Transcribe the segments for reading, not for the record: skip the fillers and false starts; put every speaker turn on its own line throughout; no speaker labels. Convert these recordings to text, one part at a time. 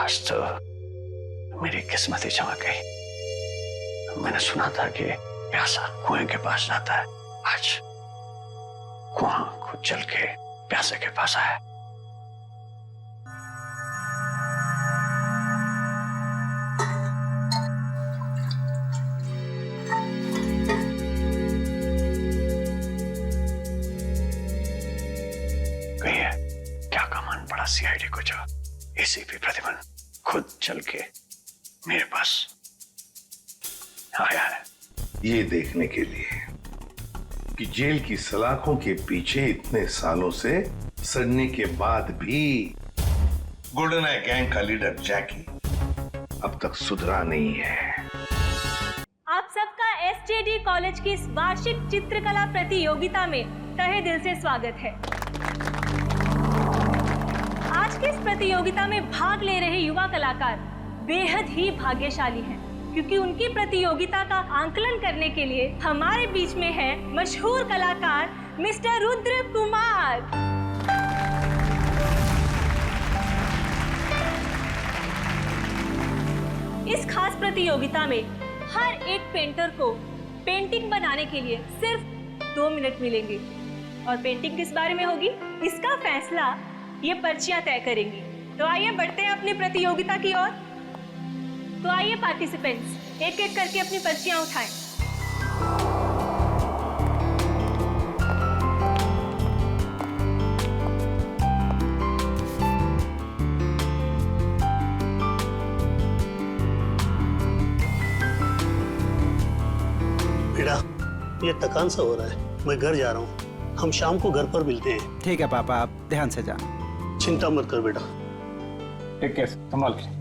आज तो मेरी किस्मत ही चमक गई। मैंने सुना था कि प्यासा कुएं के पास जाता है, आज कुआं खुद चल के प्यासे के पास आया। क्या कमान पड़ा सीआईडी को जो एसीपी प्रतिमन खुद चल के मेरे पास आया है,
ये देखने के लिए कि जेल की सलाखों के पीछे इतने सालों से सड़ने के बाद भी गोल्डन आई गैंग का लीडर जैकी अब तक सुधरा नहीं है।
आप सबका एसजेडी कॉलेज की इस वार्षिक चित्रकला प्रतियोगिता में तहे दिल से स्वागत है। आज की इस प्रतियोगिता में भाग ले रहे युवा कलाकार बेहद ही भाग्यशाली हैं, क्योंकि उनकी प्रतियोगिता का आंकलन करने के लिए हमारे बीच में है मशहूर कलाकार मिस्टर रुद्र कुमार। इस खास प्रतियोगिता में हर एक पेंटर को पेंटिंग बनाने के लिए सिर्फ 2 मिनट मिलेंगे, और पेंटिंग किस बारे में होगी इसका फैसला ये पर्चियां तय करेंगी। तो आइए बढ़ते हैं अपनी प्रतियोगिता की ओर। तो आइए पार्टिसिपेंट्स, एक एक करके अपनी पर्चियां उठाएं।
बेटा, ये थकान सा हो रहा है, मैं घर जा रहा हूँ। हम शाम को घर पर मिलते हैं।
ठीक है पापा, आप ध्यान से जाना।
चिंता मत कर बेटा।
टेक केयर, संभाल के।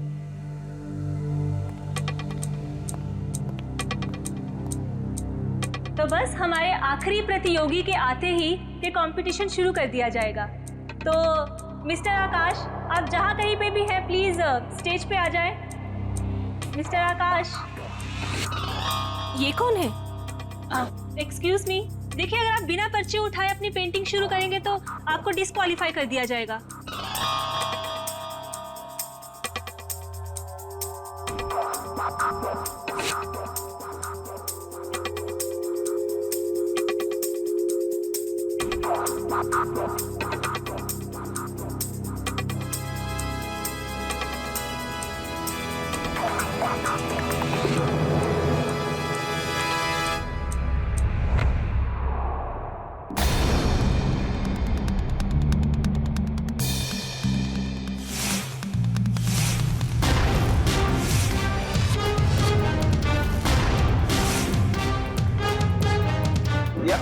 तो बस हमारे आखिरी प्रतियोगी के आते ही ये कंपटीशन शुरू कर दिया जाएगा। तो मिस्टर आकाश, आप जहाँ कहीं पे भी हैं प्लीज स्टेज पे आ जाएं। मिस्टर आकाश।
ये कौन है?
एक्सक्यूज मी, देखिए अगर आप बिना पर्ची उठाए अपनी पेंटिंग शुरू करेंगे तो आपको डिस्क्वालीफाई कर दिया जाएगा।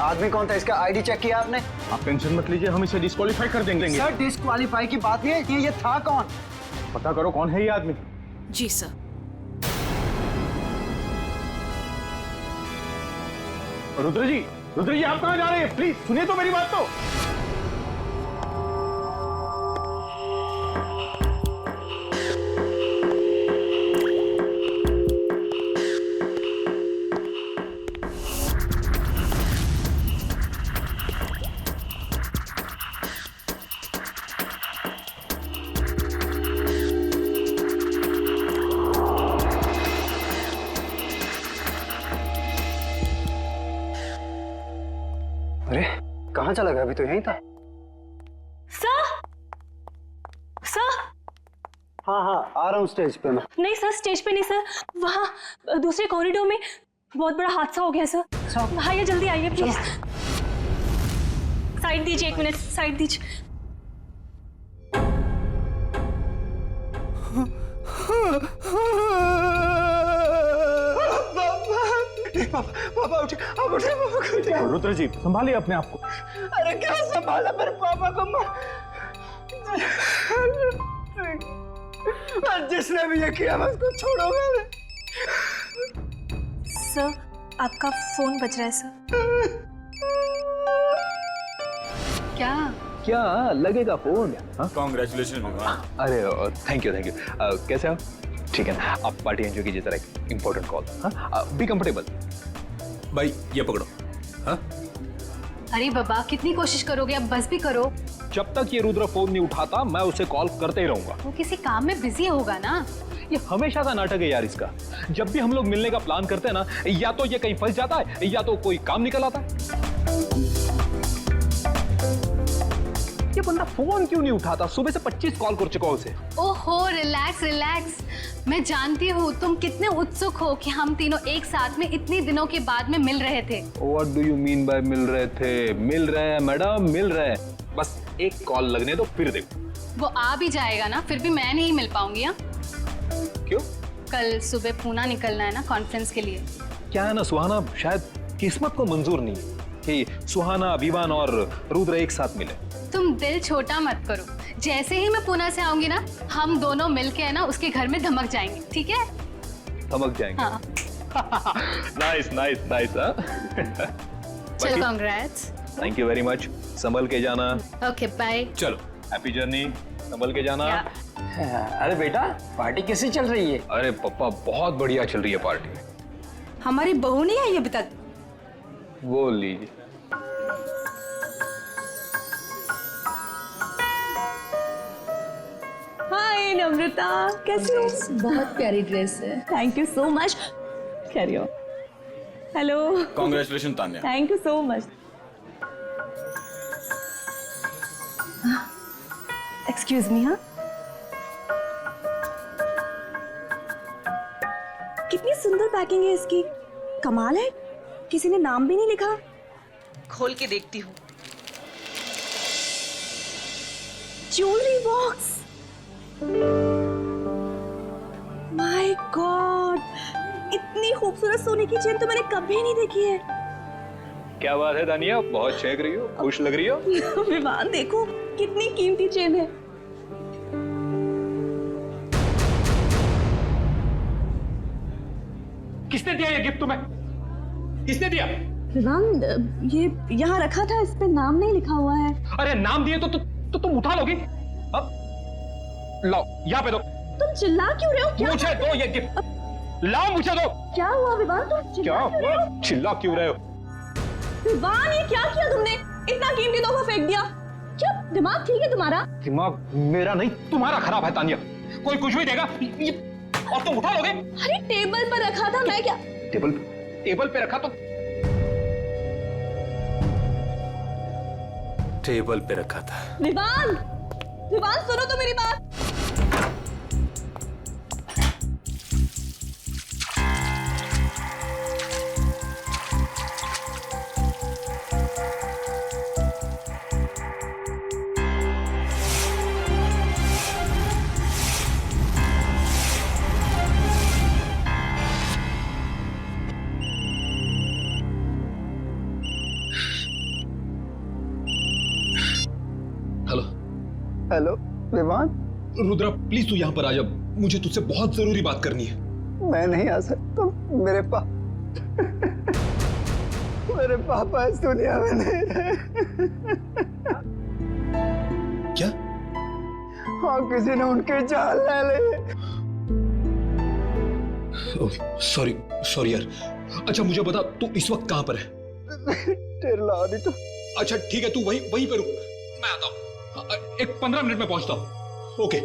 आदमी कौन था? इसका आईडी चेक किया आपने?
आप टेंशन मत लीजिए, हम इसे डिस्क्वालीफाई कर देंगे।
सर, डिस्क्वालीफाई की बात नहीं है, ये था कौन?
पता करो कौन है ये आदमी।
जी सर।
रुद्र जी आप कहाँ जा रहे हैं? प्लीज सुनिए तो मेरी बात तो।
अरे कहाँ चला गया? अभी तो यहीं था।
सर,
हाँ, आ रहा हूँ स्टेज पे मैं।
नहीं सर, स्टेज पे नहीं सर, वहाँ दूसरे कॉरिडोर में बहुत बड़ा हादसा हो गया सर। आइए, जल्दी आइए प्लीज। साइड दीजिए, 1 मिनट साइड दीजिए।
पापा उठे, आप उठे।
रुद्र जी संभालिए अपने आप को।
अरे क्या संभाला मेरे पापा को? जिसने भी ये किया मैं उसको छोड़ूंगा।
सर, आपका फोन बज रहा है सर।
क्या लगेगा फोन?
कांग्रेचुलेशन।
अरे थैंक यू कैसे हो? ठीक है ना, आप पार्टी एंजॉय कीजिए, जरा एक इंपॉर्टेंट कॉल। हाँ, बी कंफर्टेबल।
भाई ये पकड़ो। हाँ अरे बाबा कितनी कोशिश करोगे, अब बस भी करो।
जब तक ये रुद्र फोन नहीं उठाता मैं उसे कॉल करते ही रहूंगा।
वो किसी काम में बिजी होगा ना।
ये हमेशा का नाटक है यार इसका। जब भी हम लोग मिलने का प्लान करते हैं ना, या तो ये कहीं फंस जाता है या तो कोई काम निकल आता है। ये बंदा फोन क्यों नहीं उठाता? सुबह से 25 कॉल कर चुका उसे।
ओहो रिलैक्स रिलैक्स, मैं जानती हूँ तुम कितने उत्सुक हो कि हम तीनों एक साथ में इतने दिनों के बाद में मिल रहे थे।
What do you mean by मिल रहे थे? मिल रहे हैं मैडम, मिल रहे हैं। बस एक कॉल लगने दो फिर देखो।
वो आ भी जाएगा ना, फिर भी मैं नहीं मिल पाऊंगी। हाँ
क्यों?
कल सुबह पूना निकलना है ना कॉन्फ्रेंस के लिए।
क्या है ना सुहाना, शायद किस्मत को मंजूर नहीं है कि सुहाना, विवान और रुद्र एक साथ मिले।
तुम दिल छोटा मत करो, जैसे ही मैं पूना से आऊंगी ना, हम दोनों मिलके है ना उसके घर में धमक जाएंगे, ठीक है?
धमक जाएंगे।
हाँ।
Nice nice nice.
चल congrats.
Thank you very much. संभल के जाना।
Okay bye.
चलो हैप्पी जर्नी, संभल के जाना।
अरे बेटा पार्टी कैसी चल रही है?
अरे पप्पा बहुत बढ़िया चल रही है पार्टी।
हमारी बहू नहीं आई अभी तक।
बोल लीजिए।
हाय नम्रता, कैसी हो?
बहुत प्यारी ड्रेस है।
Thank you so much. Carry on. Hello.
Congratulation Tanya.
Thank you so much. Excuse me. हाँ, कितनी सुंदर पैकिंग है इसकी, कमाल है। किसी ने नाम भी नहीं लिखा।
खोल के देखती हूँ।
ज्वेलरी बॉक्स, माय गॉड, इतनी खूबसूरत सोने की चेन तो मैंने कभी नहीं देखी है।
क्या बात है दानिया, बहुत चहक रही हो, खुश लग रही हो।
विवान देखो कितनी कीमती चेन है।
किसने दिया ये गिफ्ट तुम्हें? किसने दिया?
विवान ये यहाँ रखा था, इस पे नाम नहीं लिखा हुआ है।
अरे नाम दिए तो तुम उठा लोगी? अब लाओ यहाँ पे दो।
तुम चिल्ला क्यों रहे हो? क्या
मुझे दो ये गिफ्ट, लाओ मुझे दो।
क्या हुआ विवान, तुम
क्या
चिल्ला क्यों रहे हो?
चिल्ला क्यों रहे हो?
विवान ये क्या किया तुमने? इतना कीमती तोहफा फेंक दिया। क्या दिमाग ठीक है तुम्हारा?
दिमाग मेरा नहीं तुम्हारा खराब है तानिया। कोई कुछ भी देगा ये, और तुम उठा लोगे?
अरे टेबल पर रखा था, मैं क्या?
टेबल पे रखा तो
टेबल पे रखा था।
विवान, विवान सुनो तो मेरी बात।
हेलो विवान।
रुद्रा प्लीज तू यहाँ पर आ जा, मुझे तुझसे बहुत जरूरी बात करनी है।
मैं नहीं आ सकता, मेरे पापा इस दुनिया में नहीं रहे।
क्या?
हाँ किसी ने उनके जान ले ली।
सॉरी यार। अच्छा मुझे बता तू इस वक्त कहाँ पर है?
टेरलानी तो।
अच्छा ठीक है, तू वहीं पे रुक, मैं आता हूँ। एक 15 मिनट में पहुंचता हूँ। ओके।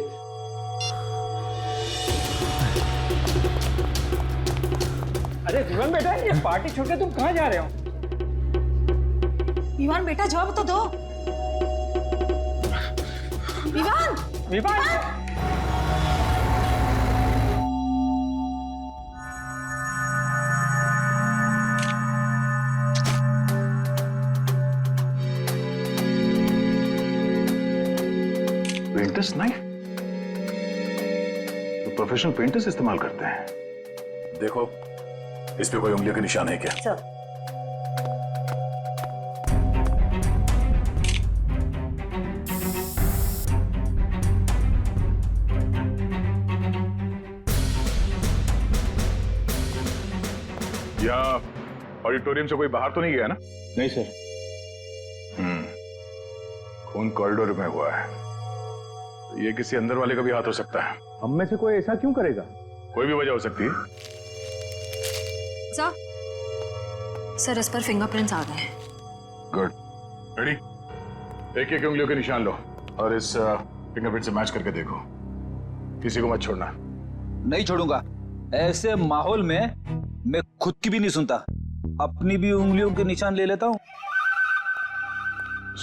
अरे विवान बेटा ये पार्टी छोड़ के तुम कहाँ जा रहे हो?
विवान बेटा जवाब तो दो। विवान,
विवान
पेंटर्स नाइफ तो प्रोफेशनल पेंटर्स इस्तेमाल करते हैं। देखो इस पे कोई उंगलियों के निशान है क्या?
सर
या ऑडिटोरियम से कोई बाहर तो नहीं गया ना?
नहीं सर।
खून कॉरिडोर में हुआ है, ये किसी अंदर वाले का भी हाथ हो सकता है।
हम में से कोई ऐसा क्यों करेगा?
कोई भी वजह हो सकती है।
सर इस पर फिंगरप्रिंट्स आ गए हैं।
Good, ready? एक एक उंगलियों के निशान लो और इस फिंगरप्रिंट से मैच करके देखो। किसी को मत छोड़ना।
नहीं छोड़ूंगा। ऐसे माहौल में मैं खुद की भी नहीं सुनता, अपनी भी उंगलियों के निशान ले लेता हूँ।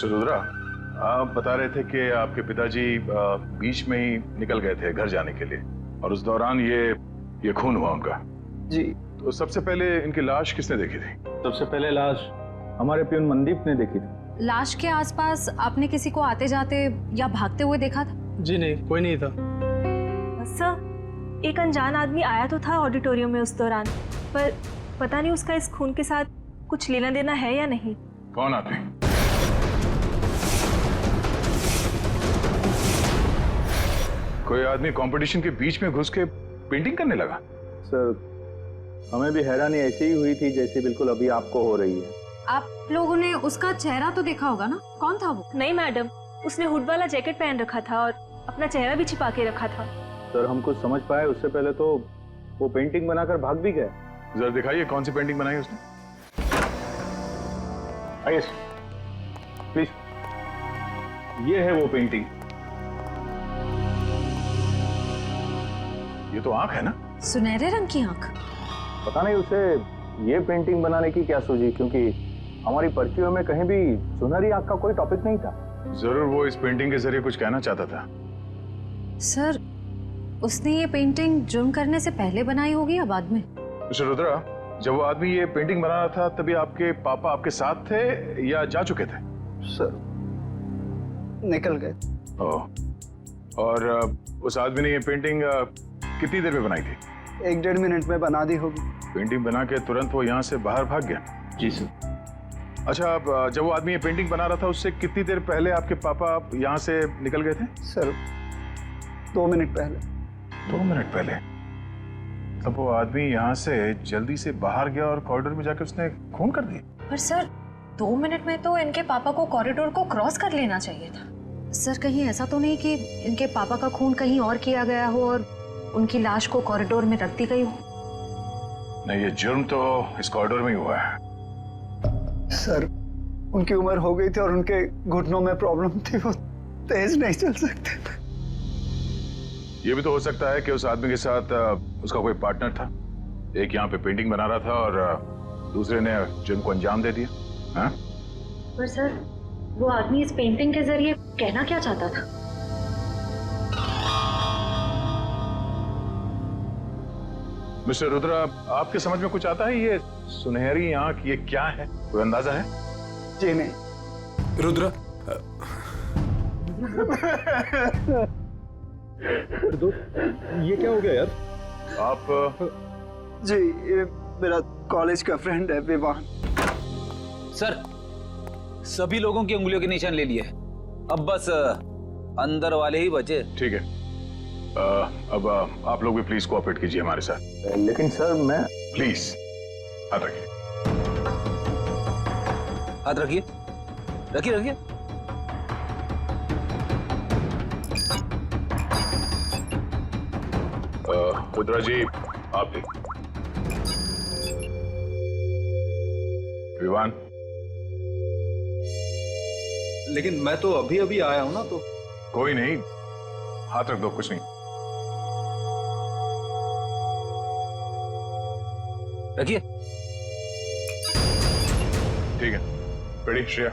रुद्रा, आप बता रहे थे कि आपके पिताजी बीच में ही निकल गए थे घर जाने के लिए और उस दौरान ये खून हुआ उनका।
जी।
तो सबसे पहले इनकी लाश किसने देखी थी?
सबसे पहले लाश हमारे प्यून मनदीप ने देखी थी।
लाश के आसपास आपने किसी को आते जाते या भागते हुए देखा था?
जी नहीं, कोई नहीं था।
सर, एक अनजान आदमी आया तो था ऑडिटोरियम में उस दौरान, पर पता नहीं उसका इस खून के साथ कुछ लेना देना है या नहीं।
कौन आदमी? कोई आदमी कंपटीशन के बीच में घुस के पेंटिंग करने लगा?
सर, हमें भी हैरानी ऐसी ही हुई थी जैसी बिल्कुल अभी आपको हो रही है।
आप लोगों ने उसका चेहरा तो देखा होगा ना, कौन था वो?
नहीं मैडम, उसने हुड वाला जैकेट पहन रखा था और अपना चेहरा भी छिपा के रखा था।
सर, हम कुछ समझ पाए उससे पहले तो वो पेंटिंग बनाकर भाग भी गया।
जरा दिखाइए कौन सी पेंटिंग बनाई उसने।
आइए प्लीज, ये है वो पेंटिंग।
ये तो आंख है ना?
सुनहरे रंग की आंख।
पता नहीं उसे ये पेंटिंग बनाने की क्या सूझी, क्योंकि हमारी पर्चियों में कहीं भी सुनहरी आंख का कोई टॉपिक नहीं था।
जरूर वो इस पेंटिंग के जरिए कुछ कहना चाहता था।
सर, उसने ये पेंटिंग जुर्म करने से पहले बनाई होगी या बाद में?
मिस्टर रुद्रा, जब वो आदमी ये पेंटिंग बना रहा था तभी आपके पापा आपके साथ थे या जा चुके थे?
सर, निकल गए।
ओह, और उस आदमी ने ये पेंटिंग कितनी देर में बनाई थी?
1-1.5 मिनट में बना दी होगी।
पेंटिंग बना के तुरंत वो यहाँ से बाहर भाग गया?
जी सर।
अच्छा, अब जब वो आदमी ये पेंटिंग बना रहा था उससे कितनी देर पहले आपके पापा यहाँ से निकल गए थे?
सर, 2 मिनट पहले।
2 मिनट पहले? तब वो आदमी यहाँ से जल्दी से बाहर गया और कॉरिडोर में जाके उसने खून कर दी।
पर सर, 2 मिनट में तो इनके पापा को कॉरिडोर को क्रॉस कर लेना चाहिए था। सर, कहीं ऐसा तो नहीं कि इनके पापा का खून कहीं और किया गया हो और उनकी लाश को कॉरिडोर में रख दी गई हो?
नहीं, ये जुर्म तो इस कॉरिडोर में ही हुआ है।
सर, उनकी उम्र हो गई थी और उनके घुटनों में प्रॉब्लम थी, वो तेज नहीं चल सकते थे।
ये भी तो हो सकता है कि उस आदमी के साथ उसका कोई पार्टनर था। एक यहाँ पे पेंटिंग बना रहा था और दूसरे ने जुर्म को अंजाम दे दिया। हाँ?
पर सर, वो आदमी इस पेंटिंग के जरिए कहना क्या चाहता था?
मिस्टर रुद्रा, आपके समझ में कुछ आता है? ये सुनहरी आंख ये क्या है, कोई अंदाजा है?
जी नहीं।
रुद्रा,
ये क्या हो गया यार?
आप?
जी, ये मेरा कॉलेज का फ्रेंड है, विवान।
सर, सभी लोगों की उंगलियों के निशान ले लिए, अब बस अंदर वाले ही बचे।
ठीक है, अब आप लोग भी प्लीज कोऑपरेट कीजिए हमारे साथ।
लेकिन सर, मैं
प्लीज हाथ रखिए।
हाथ रखिए, रखिए रखिए।
रुद्रा जी, आप भी। विवान,
लेकिन मैं तो अभी अभी आया हूं ना, तो
कोई नहीं, हाथ रख दो, कुछ नहीं।
रखिए।
ठीक है, रेडी श्रेया,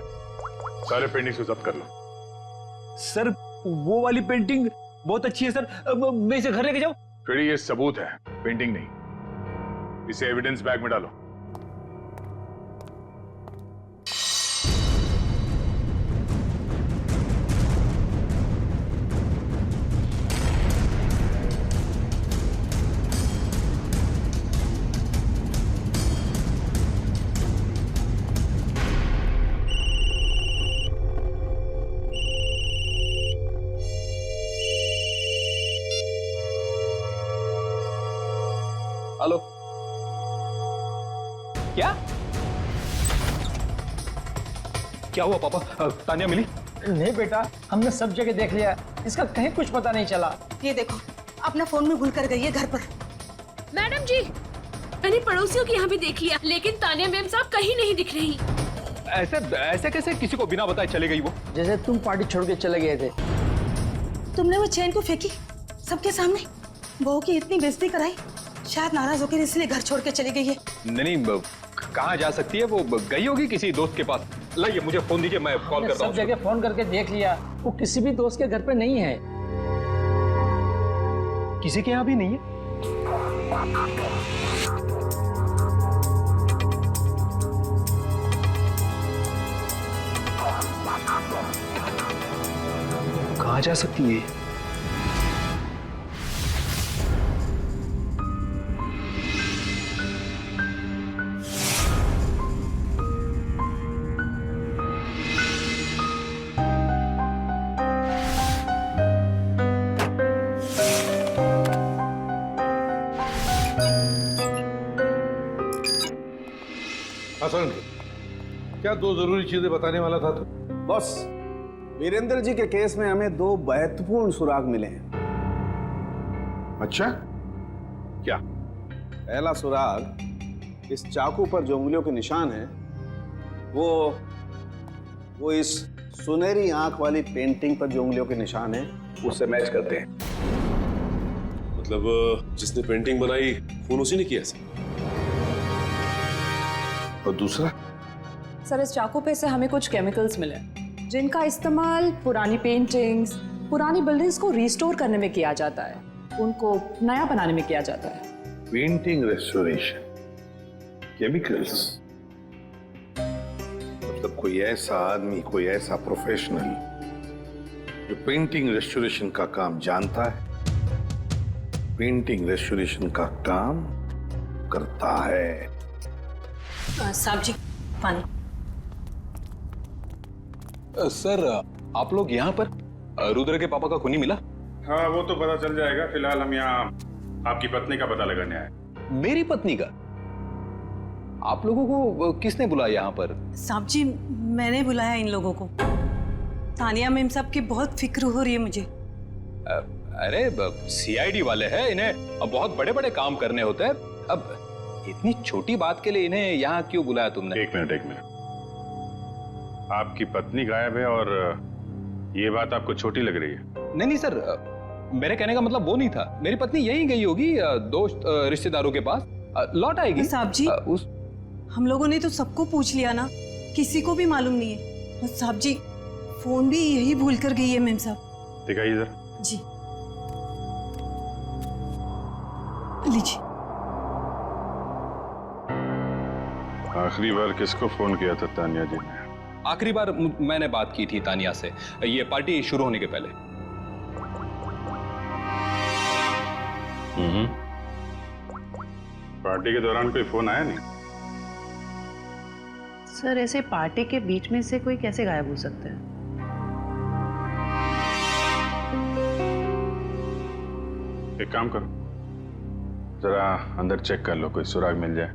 सारे पेंटिंग्स को जब्त कर लो।
सर, वो वाली पेंटिंग बहुत अच्छी है सर, मैं इसे घर लेके जाऊं?
रेडी, ये सबूत है, पेंटिंग नहीं। इसे एविडेंस बैग में डालो।
हेलो, क्या क्या हुआ पापा? तानिया मिली?
नहीं बेटा, हमने सब जगह देख लिया, इसका कहीं कुछ पता नहीं चला।
ये देखो, अपना फोन में भूल कर गई है घर पर।
मैडम जी, मैंने पड़ोसियों के यहाँ भी देख लिया, लेकिन तानिया मैम साहब कहीं नहीं दिख रही।
ऐसे ऐसे कैसे किसी को बिना बताए चले गई वो?
जैसे तुम पार्टी छोड़ के चले गए थे।
तुमने वो चेन को फेंकी सबके सामने, बहू की इतनी बेइज्जती कराई, शायद नाराज होकर इसलिए घर छोड़ के चली गई है।
नहीं, कहाँ जा सकती है वो? गई होगी किसी दोस्त के पास। लाइए मुझे फोन दीजिए, मैं कॉल करता हूँ।
सब जगह फोन करके देख लिया, वो किसी भी दोस्त के घर पे नहीं है।
किसी के यहाँ भी नहीं है? कहाँ जा सकती है?
हसन, क्या दो जरूरी चीजें बताने वाला था तू?
बॉस, वीरेंद्र जी के केस में हमें दो महत्वपूर्ण सुराग मिले हैं।
अच्छा, क्या?
पहला सुराग, इस चाकू पर जो उंगलियों के निशान हैं, वो इस सुनहरी आंख वाली पेंटिंग पर जो उंगलियों के निशान हैं, उससे मैच करते हैं।
मतलब जिसने पेंटिंग बनाई खून उसी ने किया ऐसा?
और दूसरा?
सर, इस चाकू पे से हमें कुछ केमिकल्स मिले जिनका इस्तेमाल पुरानी पेंटिंग्स, पुरानी बिल्डिंग्स को रिस्टोर करने में किया जाता है, उनको नया बनाने में किया जाता है।
पेंटिंग रेस्टोरेशन, केमिकल्स, मतलब कोई ऐसा आदमी, कोई ऐसा प्रोफेशनल जो पेंटिंग रेस्टोरेशन का काम जानता है, पेंटिंग रेस्टोरेशन का काम करता है।
साहब जी, पानी।
सर, आप लोग यहाँ पर? रुद्र के पापा का खूनी मिला?
हाँ, वो तो पता चल जाएगा। फिलहाल हम यहाँ आपकी पत्नी का पता लगाने आए।
मेरी पत्नी का? आप लोगों को किसने बुलाया यहाँ पर?
साहब जी, मैंने बुलाया इन लोगों को। तानिया मैम साहब की बहुत फिक्र हो रही है मुझे।
अरे सीआईडी वाले हैं, इन्हें अब बहुत बड़े बड़े काम करने होते हैं। अब इतनी छोटी बात के लिए इन्हें यहाँ क्यों बुलाया तुमने?
एक मिनट। आपकी पत्नी गायब है और ये बात आपको छोटी लग रही है?
नहीं सर, मेरे कहने का मतलब वो नहीं था। मेरी पत्नी यहीं गई होगी दोस्त रिश्तेदारों के पास, लौट आएगी।
साहब जी, हम लोगों ने तो सबको पूछ लिया ना, किसी को भी मालूम नहीं है। और साहब जी, फोन भी यही भूल कर गई है मैम साहब।
दिखाइए जरा।
जी लीजिए।
आखिरी बार किसको फोन किया था तानिया जी ने?
आखिरी बार मैंने बात की थी तानिया से, ये पार्टी शुरू होने के पहले।
पार्टी के दौरान कोई फोन आया नहीं?
सर, ऐसे पार्टी के बीच में से कोई कैसे गायब हो सकता है?
एक काम करो, जरा अंदर चेक कर लो, कोई सुराग मिल जाए।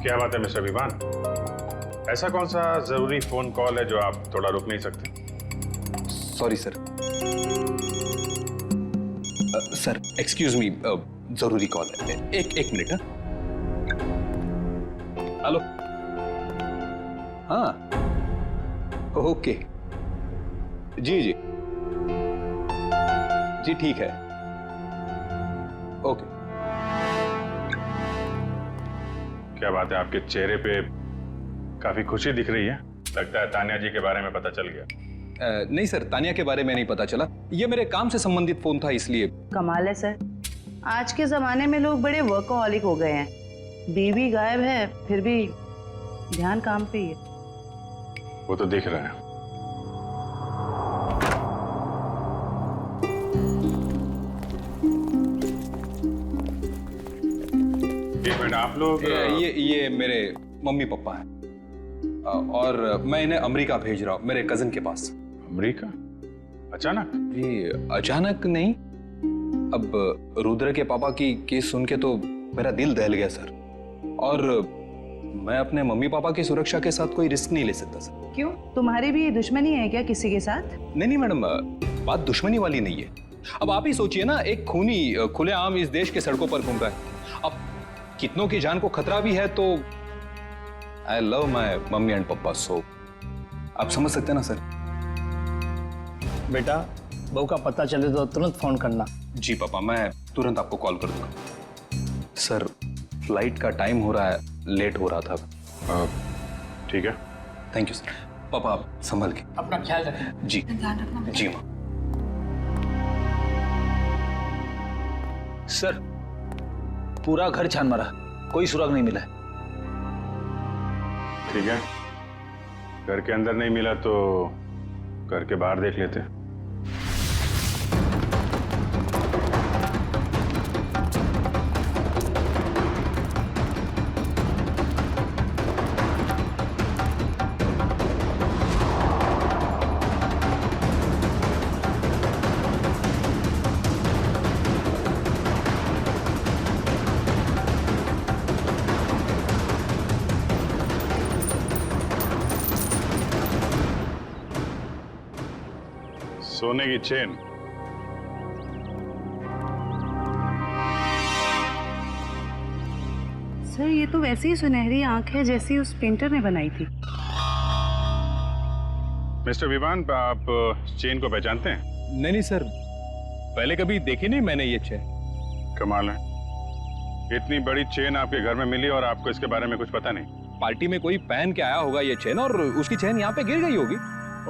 क्या बात है मिस्टर विवान, ऐसा कौन सा जरूरी फोन कॉल है जो आप थोड़ा रुक नहीं सकते?
Sorry sir. Sir excuse me, जरूरी कॉल है। एक मिनट। हेलो। हाँ, ओके, जी ठीक है, ओके।
क्या बात है, आपके चेहरे पे काफी खुशी दिख रही है। लगता है तानिया जी के बारे में पता चल गया।
नहीं सर, तानिया के बारे में नहीं पता चला। ये मेरे काम से संबंधित फोन था, इसलिए।
कमाल है सर, आज के जमाने में लोग बड़े वर्कोहॉलिक हो गए हैं। बीवी गायब है, फिर भी ध्यान काम पे ही है।
वो तो दिख रहा है। एक मिनट, आप लोग?
ये मेरे मम्मी पापा हैं और मैं इन्हें अमेरिका भेज रहा हूँ, मेरे कजिन के पास।
अमेरिका? अचानक?
ये अचानक नहीं, अब रुद्र के पापा की केस सुन के तो मेरा दिल दहल गया सर, और मैं अपने मम्मी पापा की सुरक्षा के साथ कोई रिस्क नहीं ले सकता सर।
क्यों, तुम्हारी भी दुश्मनी है क्या किसी के साथ?
नहीं मैडम, बात दुश्मनी वाली नहीं है। अब आप ही सोचिए ना, एक खूनी खुलेआम इस देश के सड़कों पर घूम रहा है। अब कितनों की जान को खतरा भी है तो I love my mummy and पापा, सो आप समझ सकते हैं ना सर।
बेटा बहू का पता चले तो तुरंत फोन करना।
जी पापा, मैं तुरंत आपको कॉल कर दूंगा। सर फ्लाइट का टाइम हो रहा है, लेट हो रहा था।
ठीक है,
थैंक यू सर। पापा आप संभल के।
अपना ख्याल रखना।
जी जी माँ।
सर पूरा घर छान मारा, कोई सुराग नहीं मिला है।
ठीक है, घर के अंदर नहीं मिला तो घर के बाहर देख लेते। सोने की चेन।
सर ये तो वैसी ही सुनहरी आंख है जैसी उस पेंटर ने बनाई थी।
मिस्टर विवान, आप चेन को पहचानते हैं?
नहीं नहीं सर, पहले कभी देखी नहीं मैंने ये चेन।
कमाल है, इतनी बड़ी चेन आपके घर में मिली और आपको इसके बारे में कुछ पता नहीं?
पार्टी में कोई पहन के आया होगा ये चेन और उसकी चेन यहाँ पे गिर गई होगी।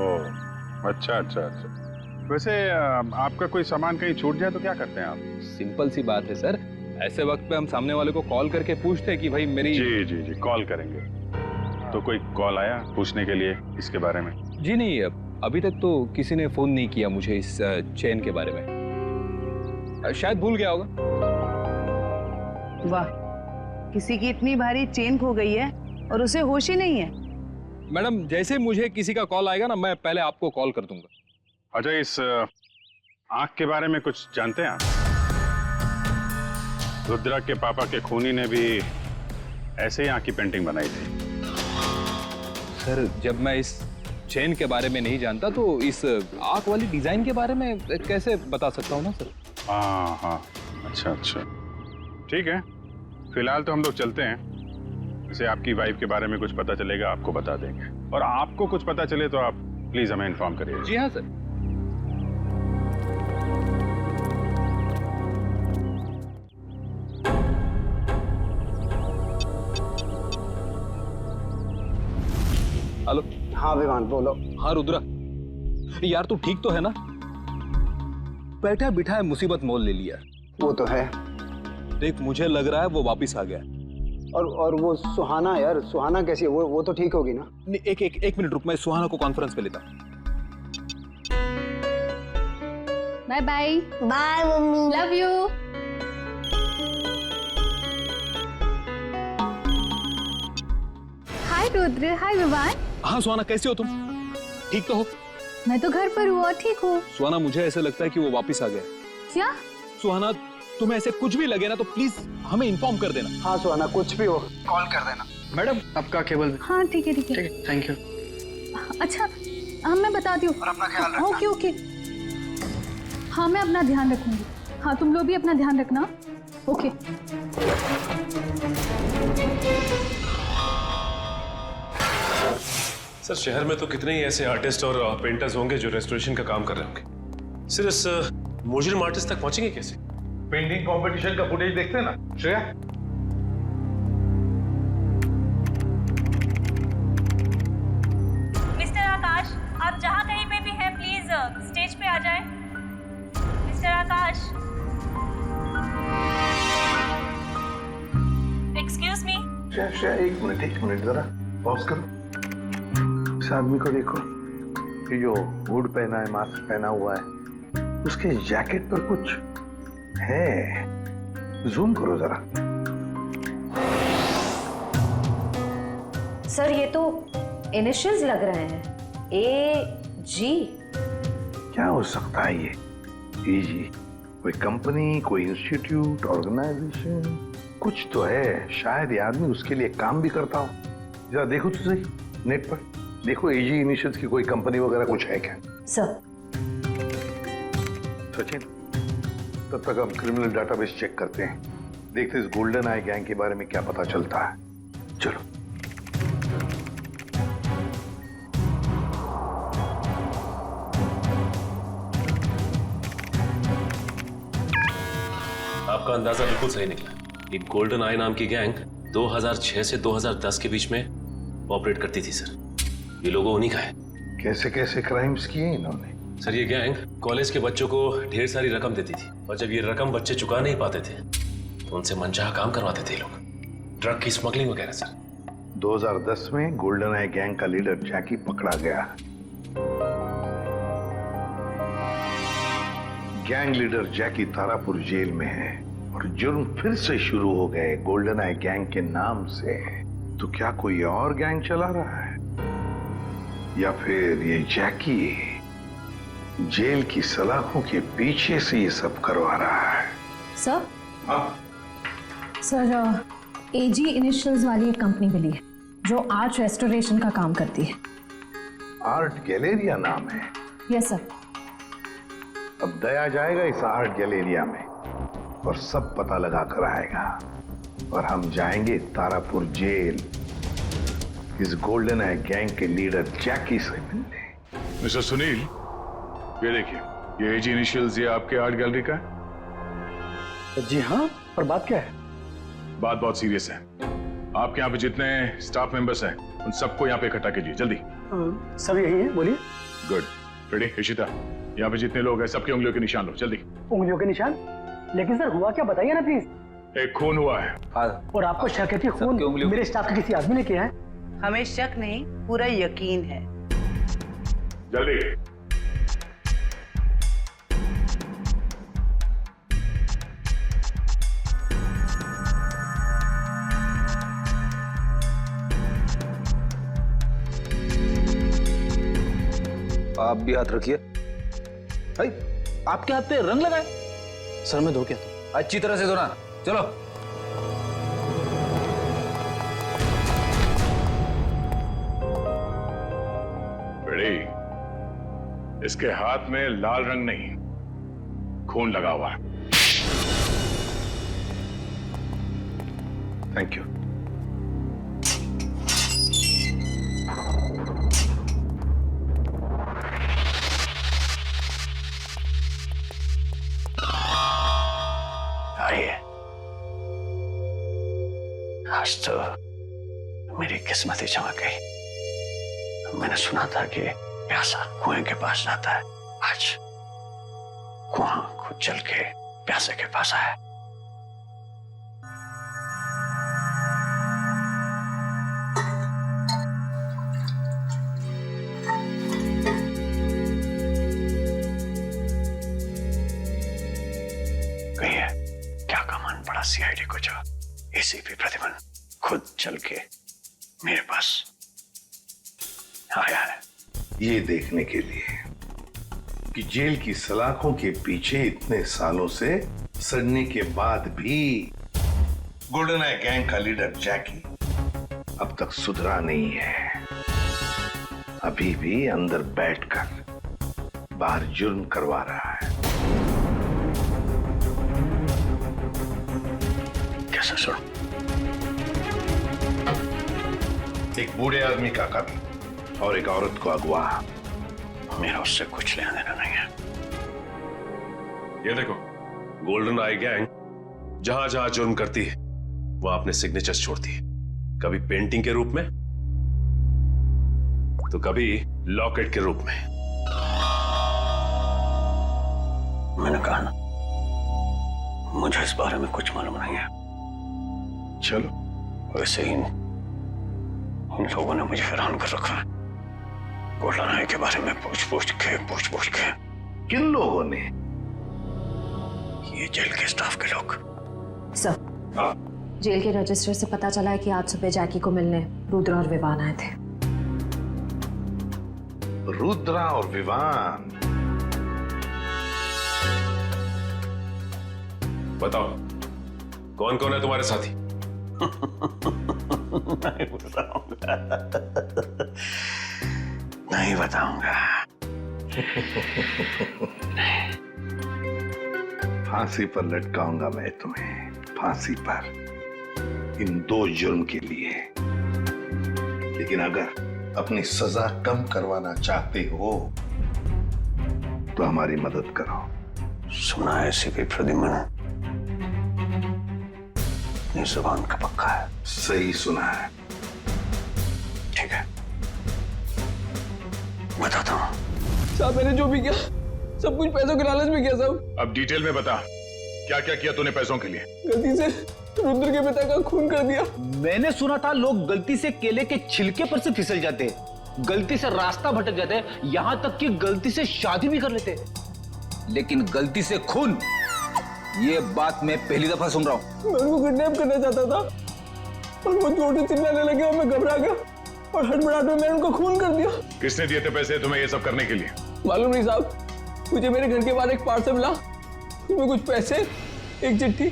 ओह अच्छा अच्छा अच्छा। वैसे आपका कोई सामान कहीं छूट जाए तो क्या करते हैं आप?
सिंपल सी बात है सर, ऐसे वक्त पे हम सामने वाले को कॉल करके पूछते हैं कि भाई मेरी।
जी जी जी, कॉल करेंगे। तो कोई कॉल आया पूछने के लिए इसके बारे में?
जी नहीं, अभी तक तो किसी ने फोन नहीं किया मुझे इस चेन के बारे में, शायद भूल गया होगा।
वाह, किसी की इतनी भारी चेन खो गई है और उसे होश ही नहीं है।
मैडम जैसे मुझे किसी का कॉल आएगा ना, मैं पहले आपको कॉल कर दूंगा।
अच्छा, इस आंख के बारे में कुछ जानते हैं आप? रुद्रा के पापा के खूनी ने भी ऐसे ही आंख की पेंटिंग बनाई थी।
सर जब मैं इस चेन के बारे में नहीं जानता तो इस आंख वाली डिजाइन के बारे में कैसे बता सकता हूँ ना सर।
हाँ हाँ, अच्छा अच्छा, ठीक है। फिलहाल तो हम लोग चलते हैं। जैसे आपकी वाइफ के बारे में कुछ पता चलेगा आपको बता देंगे, और आपको कुछ पता चले तो आप प्लीज हमें इन्फॉर्म करिए।
जी हाँ सर। हेलो।
हाँ विवान बोलो।
हाँ रुद्रा, यार तू ठीक तो है ना? बैठा बिठाए मुसीबत मोल ले लिया।
वो तो है।
देख मुझे लग रहा है वो वापिस आ गया।
और वो सुहाना, यार सुहाना कैसी है? वो तो ठीक होगी ना?
एक मिनट रुक, मैं सुहाना को कॉन्फ्रेंस पे लेता।
Bye bye. Bye mummy, love you. Hi Rudra, hi Vivaan.
हाँ सुहाना, कैसे हो तुम? ठीक तो हो?
मैं तो घर पर हूँ और ठीक हूँ।
सुहाना मुझे ऐसे लगता है कि वो वापिस आ गया।
क्या?
सुहाना तुम्हें ऐसे कुछ भी लगे ना तो प्लीज हमें इन्फॉर्म कर देना।
हाँ सुहाना, कुछ भी हो कॉल कर देना।
मैडम
आपका केबल।
हाँ ठीक है ठीक है।
Thank you.
अच्छा हाँ मैं बताती हूँ।
और अपना ख्याल रखना।
Okay okay. हाँ मैं अपना ध्यान रखूंगी। हाँ तुम लोग भी अपना ध्यान रखना। ओके।
सर शहर में तो कितने ही ऐसे आर्टिस्ट और पेंटर्स होंगे जो रेस्टोरेशन का काम कर रहे होंगे। सर इस म्यूजियम आर्टिस्ट तक पहुंचेंगे कैसे?
पेंटिंग कंपटीशन का फुटेज देखते हैं ना श्रेया?
मिस्टर आकाश, आप जहाँ कहीं पे भी हैं प्लीज स्टेज पे आ जाएं। मिस्टर आकाश, एक्सक्यूज मी।
श्रेया एक मिनट जरा पॉज करो। इस आदमी को देखो, ये जो हुड पहना है, मास्क पहना हुआ है, उसके जैकेट पर कुछ है। जूम करो जरा।
सर ये तो इनिशियल्स लग रहे हैं, AG।
क्या हो सकता है ये? जी, कोई कंपनी, कोई इंस्टीट्यूट, ऑर्गेनाइजेशन, कुछ तो है। शायद ये आदमी उसके लिए काम भी करता हो। जरा देखो तो सही नेट पर, देखो AG इनिशियल्स की कोई कंपनी वगैरह कुछ है क्या?
सर
सचिन, तब तक हम क्रिमिनल डाटाबेस चेक करते हैं। देखते इस गोल्डन आई गैंग के बारे में क्या पता चलता है। चलो।
आपका अंदाजा बिल्कुल सही निकला। ये गोल्डन आई नाम की गैंग 2006 से 2010 के बीच में ऑपरेट करती थी सर। ये लोगों उन्हीं का है।
कैसे कैसे क्राइम्स किए इन्होंने?
सर ये गैंग कॉलेज के बच्चों को ढेर सारी रकम देती थी और जब ये रकम बच्चे चुका नहीं पाते थे तो उनसे मनचाहा काम करवाते थे लोग, ड्रग की स्मगलिंग वगैरह सर।
2010 में गोल्डन आई गैंग का लीडर जैकी पकड़ा गया। गैंग लीडर जैकी तारापुर जेल में है और जुर्म फिर से शुरू हो गए गोल्डन आई गैंग के नाम से। तो क्या कोई और गैंग चला रहा है या फिर ये जैकी जेल की सलाखों के पीछे से ये सब करवा रहा है?
सर सर एजी इनिशियल्स वाली एक कंपनी मिली है जो आर्ट रेस्टोरेशन का काम करती है।
आर्ट गैलेरिया नाम है?
Yes sir.
अब दया जाएगा इस आर्ट गैलेरिया में और सब पता लगा कर आएगा और हम जाएंगे तारापुर जेल इस गोल्डन आई गैंग के लीडर जैकी से मिलने।
मिस्टर सुनील, ये देखिए, ये एजी इनिशियल्स ये आपके आर्ट गैलरी का है?
जी हाँ, पर बात क्या है?
बात बहुत सीरियस है। आपके यहाँ पे जितने स्टाफ मेंबर्स हैं उन सबको यहाँ पे इकट्ठा कीजिए जल्दी।
सब यही है, बोलिए।
गुड। रेडी? इशिता, यहाँ पे जितने लोग हैं सबकी उंगलियों के निशान लो जल्दी।
उंगलियों के निशान? लेकिन सर हुआ क्या बताइए ना प्लीज।
एक खून हुआ है।
और आपको शक है कि खून मेरे स्टाफ के किसी आदमी ने किया है?
हमें शक नहीं, पूरा यकीन है।
जल्दी।
आप भी हाथ रखिए। भाई आपके हाथ पे रंग लगाए?
सर मैं धो के आता हूं।
अच्छी तरह से धोना। चलो।
बड़ी, इसके हाथ में लाल रंग नहीं खून लगा हुआ है।
Thank you.
आइए, आज तो मेरी किस्मत ही चमक गई। मैंने सुना था कि प्यासा कुएं के पास जाता है। आज कुआं खुद चल के प्यासे के पास आया। कहिए, क्या का मन पड़ा सीआईडी को जो एसीपी प्रतिमन खुद चल के मेरे पास आया है?
ये देखने के लिए कि जेल की सलाखों के पीछे इतने सालों से सड़ने के बाद भी गोल्डन आई गैंग का लीडर जैकी अब तक सुधरा नहीं है। अभी भी अंदर बैठकर बाहर जुर्म करवा रहा है।
कैसे सुनो?
एक बूढ़े आदमी का कत्ल और एक औरत को अगवा।
मेरा उससे कुछ लेना देना नहीं है।
ये देखो, गोल्डन आई गैंग जहां जहां जुर्म करती है वहां अपने सिग्नेचर्स छोड़ती है, कभी पेंटिंग के रूप में तो कभी लॉकेट के रूप में।
मैंने कहा ना, मुझे इस बारे में कुछ मालूम नहीं है।
चलो।
वैसे ही इन लोगों ने मुझे हैरान कर रखा है। गोल्डन आई के बारे में पूछ पूछ के।
किन लोगों ने?
ये जेल के स्टाफ के लोग।
सर, जेल के रजिस्टर से पता चला है कि आज सुबह जैकी को मिलने रुद्र और विवान आए थे।
रुद्रा और विवान?
बताओ, कौन कौन है तुम्हारे साथी?
नहीं बताऊंगा।
फांसी पर लटकाऊंगा मैं तुम्हें, फांसी पर, इन 2 जुर्म के लिए। लेकिन अगर अपनी सजा कम करवाना चाहते हो तो हमारी मदद करो।
सुना है सीपी प्रद्युम्न, ये जुबान का पक्का है।
सही सुना है।
ठीक है, बताता हूँ।
साहब मैंने जो भी किया सब कुछ पैसों के लालच में किया साहब।
अब डिटेल में बता, क्या क्या किया तूने पैसों के लिए?
गलती से रुद्र के पिता का खून कर दिया।
मैंने सुना था लोग गलती से केले के छिलके पर से फिसल जाते हैं, गलती से रास्ता भटक जाते हैं, यहां तक कि गलती से शादी भी कर लेते हैं। लेकिन गलती से खून, ये बात मैं पहली दफा सुन रहा हूं।
मैं उनको किडनैप करना चाहता था और वो जोर से चिल्लाने लगे और मैं घबरा गया और हड़बड़ाहट में मैंने उनको खून कर दिया।
किसने दिए थे पैसे तुम्हें ये सब करने के लिए?
मालूम नहीं साहब, मुझे मेरे घर के बाहर एक पार्सल मिला, उसमें कुछ पैसे, एक चिट्ठी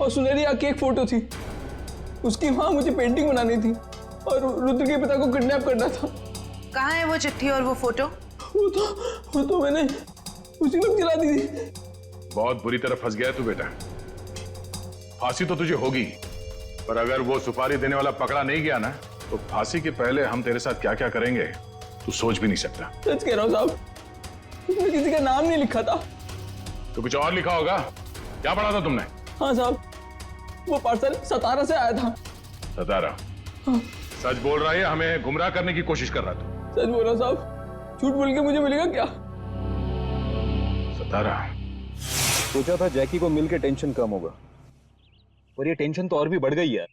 और सुनहरी आंख की एक फोटो थी। उसकी वहां मुझे पेंटिंग बनानी थी और रुद्र के पिता को किडनैप करना था।
कहाँ है वो चिट्ठी और वो फोटो?
वो तो मैंने उसी वक्त जला दी थी।
बहुत बुरी तरह फंस गया तू बेटा। फांसी तो तुझे होगी, पर अगर वो सुपारी देने वाला पकड़ा नहीं गया ना, तो फांसी के पहले हम तेरे साथ क्या क्या करेंगे तू सोच भी नहीं सकता।
सच कह रहा हूँ साहब, उसमें किसी का नाम नहीं लिखा था।
तो कुछ और लिखा होगा। क्या पढ़ा था तुमने?
हाँ साहब, वो पार्सल सतारा से आया था।
सतारा?
हाँ।
सच बोल रहा है, हमें गुमराह करने की कोशिश कर रहा था।
सच बोल रहा साहब, झूठ बोल के मुझे मिलेगा क्या?
सतारा?
सोचा था जैकी को मिलके टेंशन कम होगा, और ये टेंशन तो और भी बढ़ गई है।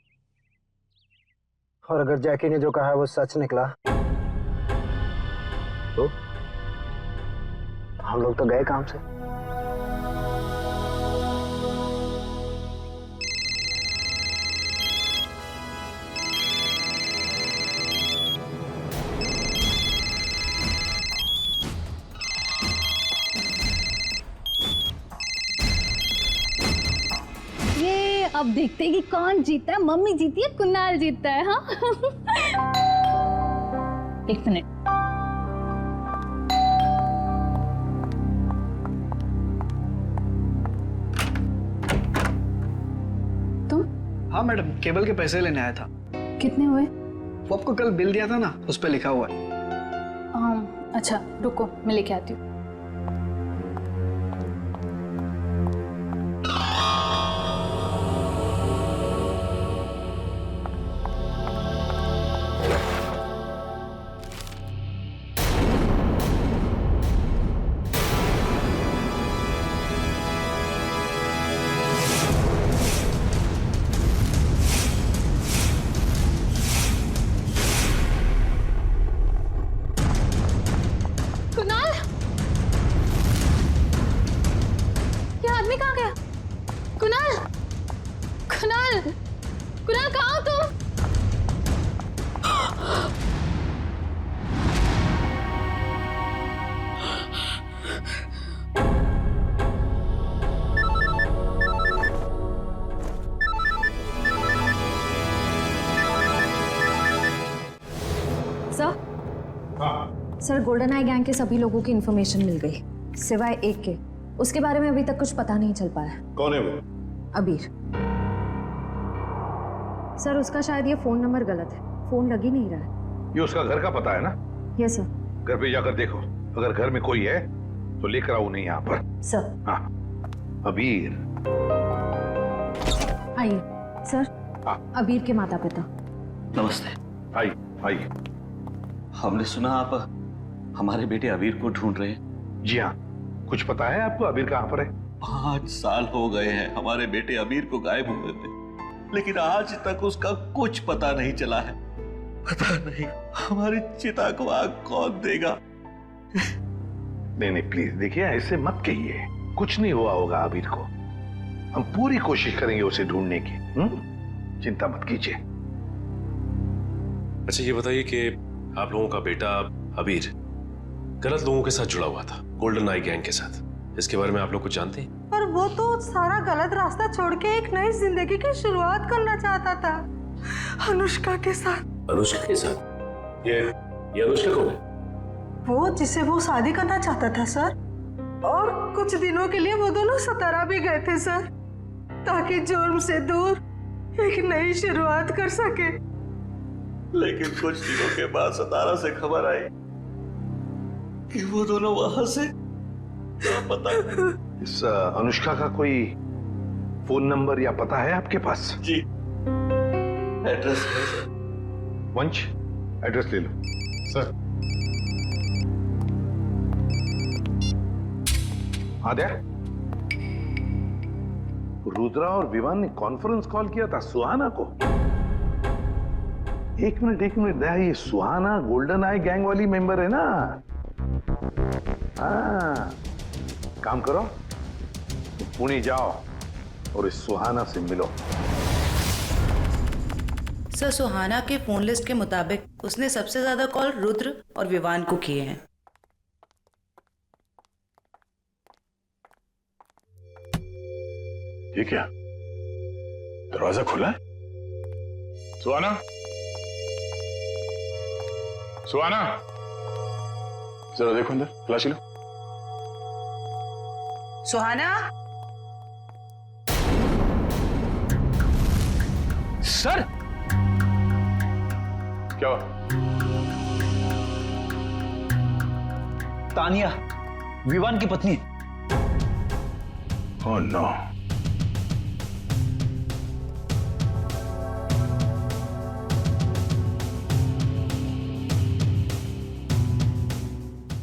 और अगर जैकी ने जो कहा है वो सच निकला तो हम लोग तो गए काम से।
अब देखते हैं कि कौन जीता है, मम्मी जीती है कुणाल जीतता है। हाँ एक मिनट,
तुम? हाँ मैडम, केबल के पैसे लेने आया था।
कितने हुए?
वो आपको कल बिल दिया था ना, उस पर लिखा हुआ है।
अच्छा रुको, मैं लेके आती हूँ।
कुणाल कहाँ हो तुम?
सर गोल्डन आई गैंग के सभी लोगों की इंफॉर्मेशन मिल गई, सिवाय एक के। उसके बारे में अभी तक कुछ पता नहीं चल पाया।
कौन है वो?
अबीर। सर उसका शायद ये फोन नंबर गलत है, फोन लग ही नहीं रहा है।
ये उसका घर का पता है ना?
Yes sir.
घर पे जाकर देखो, अगर घर में कोई है तो लेकर आओ उन्हें यहाँ पर।
सर।
हाँ अबीर।
आइए सर।
हाँ।
अबीर के माता पिता।
नमस्ते।
आइए आइए।
हमने सुना आप हमारे बेटे अबीर को ढूंढ रहे हैं।
जी हाँ, कुछ पता है आपको अबीर कहाँ पर है?
5 साल हो गए हैं हमारे बेटे अबीर को गायब हुए थे, लेकिन आज तक उसका कुछ पता नहीं चला है। पता नहीं हमारी चिता को आग कौन देगा।
नहीं प्लीज देखिए, ऐसे मत कहिए, कुछ नहीं हुआ होगा अबीर को। हम पूरी कोशिश करेंगे उसे ढूंढने की। चिंता मत कीजिए।
अच्छा ये बताइए कि आप लोगों का बेटा अबीर गलत लोगों के साथ जुड़ा हुआ था, गोल्डन आई गैंग के साथ। इसके बारे में आप लोग कुछ जानते हैं?
पर वो तो सारा गलत रास्ता छोड़ के एक नई जिंदगी की शुरुआत करना चाहता था अनुष्का के साथ।
अनुष्का के साथ? ये अनुष्का कौन है?
वो जिसे वो शादी करना चाहता था सर, और कुछ दिनों के लिए वो दोनों सतारा भी गए थे सर। ताकि जुर्म से दूर एक नई शुरुआत कर सके।
लेकिन कुछ दिनों के बाद सतारा से खबर आई कि वो दोनों वहां से लापता है।
इस अनुष्का का कोई फोन नंबर या पता है आपके पास?
जी, एड्रेस है सर।
वंश, एड्रेस ले लो।
सर।
आद्या, रुद्रा और विवान ने कॉन्फ्रेंस कॉल किया था सुहाना को। एक मिनट दया, ये सुहाना गोल्डन आई गैंग वाली मेंबर है ना? हाँ, काम करो, पुणे जाओ और इस सुहाना से मिलो।
सर, सुहाना के फोन लिस्ट के मुताबिक उसने सबसे ज्यादा कॉल रुद्र और विवान को किए हैं।
ये क्या, दरवाजा खुला है? सुहाना, सुहाना, जरा देखो अंदर, फ्लैश लो।
सुहाना।
सर,
क्या हुआ?
तानिया, विवान की पत्नी।
Oh no.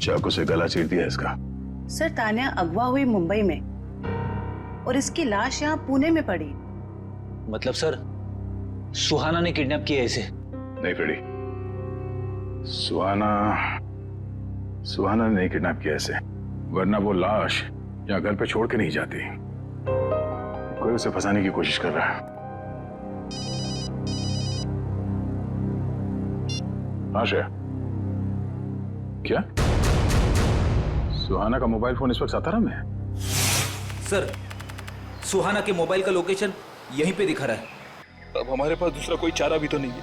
चाकू से गला चीर दिया इसका।
सर, तानिया अगवा हुई मुंबई में और इसकी लाश यहाँ पुणे में पड़ी।
मतलब सर, सुहाना ने किडनैप किया इसे?
नहीं फ्रेडी, सुहाना ने नहीं किडनैप किया इसे, वरना वो लाश यहाँ घर पे छोड़ के नहीं जाती। कोई उसे फंसाने की कोशिश कर रहा है। हाँ श्रेया, क्या सुहाना का मोबाइल फोन इस वक्त सातारा में है?
सर, सुहाना के मोबाइल का लोकेशन यहीं पे दिखा रहा है।
अब हमारे पास दूसरा कोई चारा भी तो नहीं है,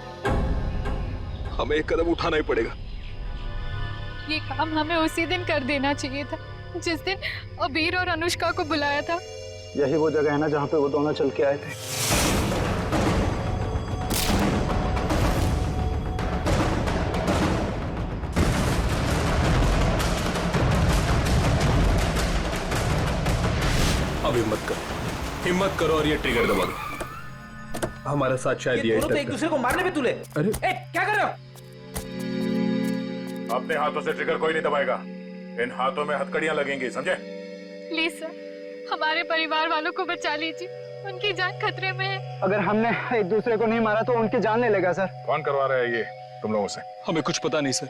हमें एक कदम उठाना ही पड़ेगा।
ये काम हमें उसी दिन कर देना चाहिए था जिस दिन अबीर और अनुष्का को बुलाया था।
यही वो जगह है ना जहाँ पे वो दोनों चल के आए थे।
अब हिम्मत करो और ये ट्रिगर दबा दो। हमारे साथ शायद ये
तो एक दूसरे को मारने पे तुले।
अरे
क्या कर रहे हो?
अपने हाथों से ट्रिगर कोई नहीं दबाएगा, इन हाथों में हथकड़ियां लगेंगी, समझे?
प्लीज सर, हमारे परिवार वालों को बचा लीजिए, उनकी जान खतरे में है।
अगर हमने एक दूसरे को नहीं मारा तो उनकी जान ले लेगा सर।
कौन करवा रहा है ये तुम लोगों से?
हमें कुछ पता नहीं सर,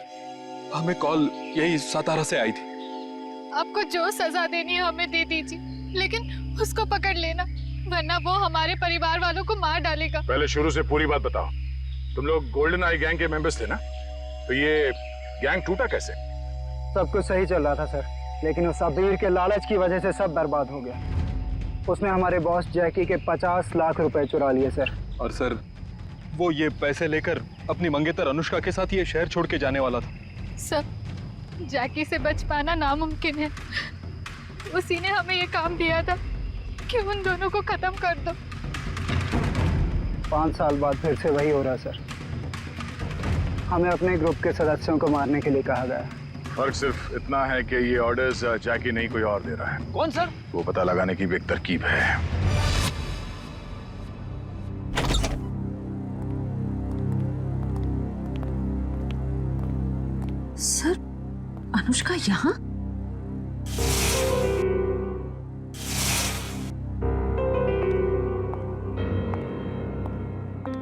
हमें कॉल यही सातारा से आई थी।
आपको जो सजा देनी है हमें दे दीजिए, लेकिन उसको पकड़ लेना, वरना वो हमारे परिवार वालों को मार डालेगा।
पहले शुरू से पूरी बात बताओ। तुम लोग गोल्डन आई गैंग के मेंबर्स थे ना? तो ये गैंग टूटा कैसे?
सब कुछ सही चल रहा था सर, लेकिन उस अबीर के लालच की वजह से सब बर्बाद हो गया। उसने हमारे बॉस जैकी के 50 लाख रुपए चुरा लिए सर।
और सर, वो ये पैसे लेकर अपनी मंगेतर अनुष्का के साथ ये शहर छोड़ के जाने वाला था।
सर, जैकी से बच पाना नामुमकिन है। उसी ने हमें ये काम दिया था कि उन दोनों को खत्म कर दो।
5 साल बाद फिर से वही हो रहा सर। हमें अपने ग्रुप के सदस्यों को मारने के लिए कहा गया।
फर्क सिर्फ इतना है कि ये ऑर्डर्स जैकी नहीं कोई और दे रहा है।
कौन सर?
वो पता लगाने की भी एक तरकीब है।
सर, अनुष्का यहाँ?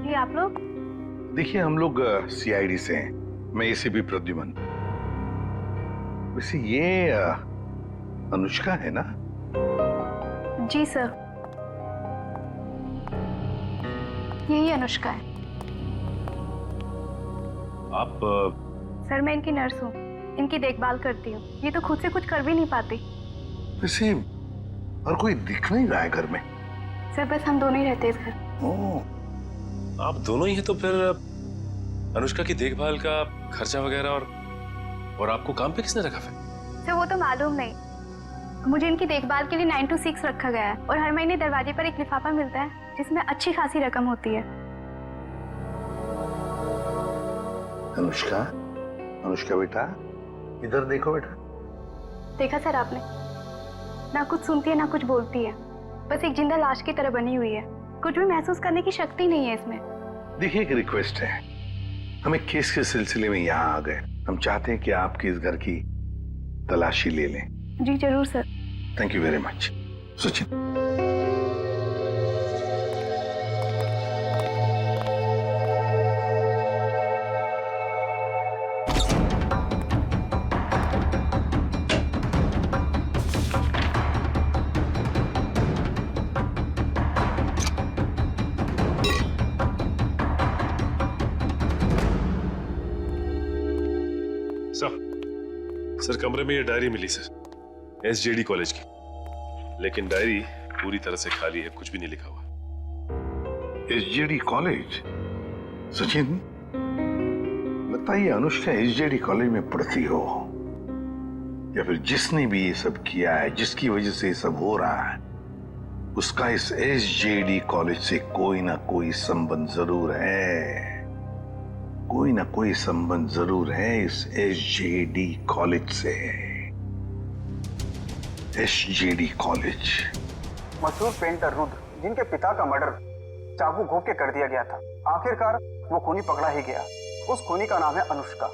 ये आप लोग?
देखिए, हम लोग सीआईडी से हैं। मैं एसीपी प्रद्युमन। वैसे ये अनुष्का है ना?
जी सर, यही अनुष्का है।
आप
सर, मैं इनकी नर्स हूँ, इनकी देखभाल करती हूँ। ये तो खुद से कुछ कर भी नहीं पाती।
वैसे और कोई दिख नहीं रहा है घर में।
सर, बस हम दोनों ही रहते हैं इस घर।
आप दोनों ही हैं, तो फिर अनुष्का की देखभाल का खर्चा वगैरह और आपको काम पे किसने रखा फिर?
सर, वो तो मालूम नहीं,
मुझे इनकी देखभाल के लिए 9 to 6 रखा गया है और हर महीने दरवाजे पर एक लिफाफा मिलता है जिसमें अच्छी खासी रकम होती है।
अनुष्का, अनुष्का बेटा, इधर देखो बेटा।
देखा सर आपने, ना कुछ सुनती है ना कुछ बोलती है, बस एक जिंदा लाश की तरह बनी हुई है। कुछ भी महसूस करने की शक्ति नहीं है इसमें।
देखिए, एक रिक्वेस्ट है, हम एक केस के सिलसिले में यहाँ आ गए। हम चाहते हैं कि आपके इस घर की तलाशी ले लें।
जी जरूर sir.
Thank you very much. Sachin,
sir कमरे में ये डायरी मिली सर, SJD कॉलेज की, लेकिन डायरी पूरी तरह से खाली है, कुछ भी नहीं लिखा हुआ।
SJD college? सचिन, लगता है ये अनुष्का SJD कॉलेज में पढ़ती हो, या फिर जिसने भी ये सब किया है, जिसकी वजह से ये सब हो रहा है, उसका इस SJD कॉलेज से कोई ना कोई संबंध जरूर है। कोई ना कोई संबंध जरूर है इस SJD कॉलेज से। SJD college.
मशहूर पेंटर रुद्र, जिनके पिता का मर्डर चाकू घोंप के कर दिया गया था, आखिरकार वो खूनी पकड़ा ही गया। उस खूनी का नाम है अनुष्का।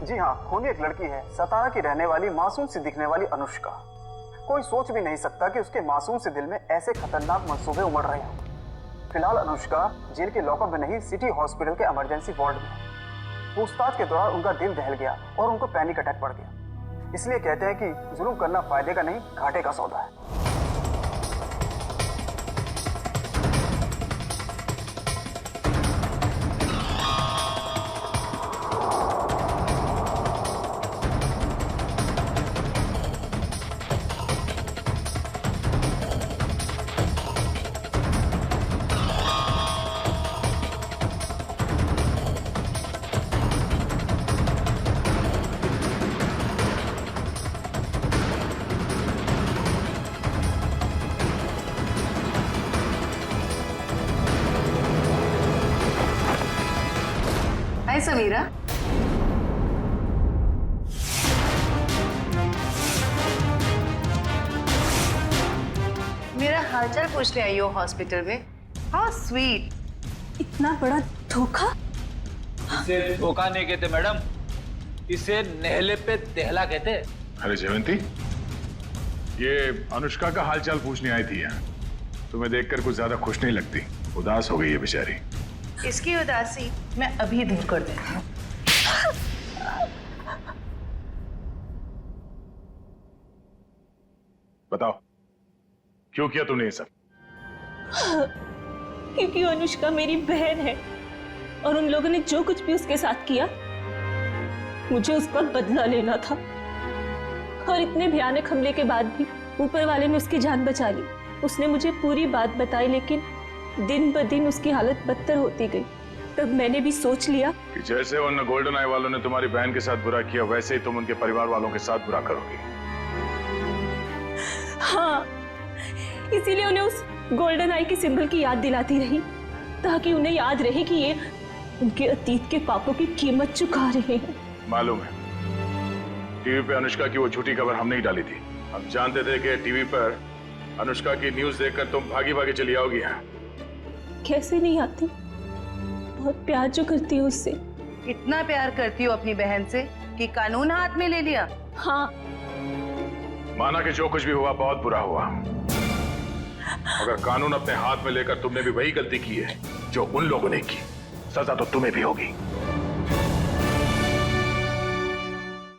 जी हाँ, खूनी एक लड़की है, सतारा की रहने वाली, मासूम सी दिखने वाली अनुष्का। कोई सोच भी नहीं सकता कि उसके मासूम से दिल में ऐसे खतरनाक मंसूबे उमड़ रहे हों। फिलहाल अनुष्का जेल के लॉकअप में नहीं, सिटी हॉस्पिटल के इमरजेंसी वार्ड में। पूछताछ के दौरान उनका दिल दहल गया और उनको पैनिक अटैक पड़ गया। इसलिए कहते हैं कि जुल्म करना फायदे का नहीं, घाटे का सौदा है।
हाय समीरा। मेरा हालचाल पूछने आई हो हॉस्पिटल में? How sweet.
इतना बड़ा धोखा?
इसे धोखा नहीं कहते मैडम, इसे नहले पे दहला कहते।
अरे जयवंती, ये अनुष्का का हालचाल पूछने आई थी यहाँ। तुम्हें देखकर कुछ ज्यादा खुश नहीं लगती, उदास हो गई है बेचारी।
इसकी उदासी मैं अभी दूर कर देती हूँ।
बताओ, क्यों किया तुमने ये सब?
क्योंकि अनुष्का मेरी बहन है और उन लोगों ने जो कुछ भी उसके साथ किया, मुझे उसका बदला लेना था। और इतने भयानक हमले के बाद भी ऊपर वाले ने उसकी जान बचा ली। उसने मुझे पूरी बात बताई, लेकिन दिन ब दिन उसकी हालत बदतर होती गई। तब मैंने भी सोच लिया
कि जैसे उन गोल्डन आई वालों ने तुम्हारी बहन के साथ बुरा किया, वैसे ही तुम उनके परिवार वालों के साथ बुरा करोगी।
हाँ, इसीलिए उन्हें उस गोल्डन आई के सिंबल की याद दिलाती रही, ताकि उन्हें याद रहे कि ये उनके अतीत के पापों की कीमत चुका रहे हैं।
मालूम है, टीवी पे अनुष्का की वो झूठी खबर हमने ही डाली थी। हम जानते थे कि टीवी पर अनुष्का की न्यूज देखकर तुम भागी भागी चली आओगी यहाँ।
कैसे नहीं आती, बहुत प्यार जो करती हूँ उससे।
इतना प्यार करती हो अपनी बहन से कि कानून हाथ में ले लिया?
हाँ।
माना कि जो कुछ भी हुआ बहुत बुरा हुआ, अगर कानून अपने हाथ में लेकर तुमने भी वही गलती की है जो उन लोगों ने की, सजा तो तुम्हें भी होगी।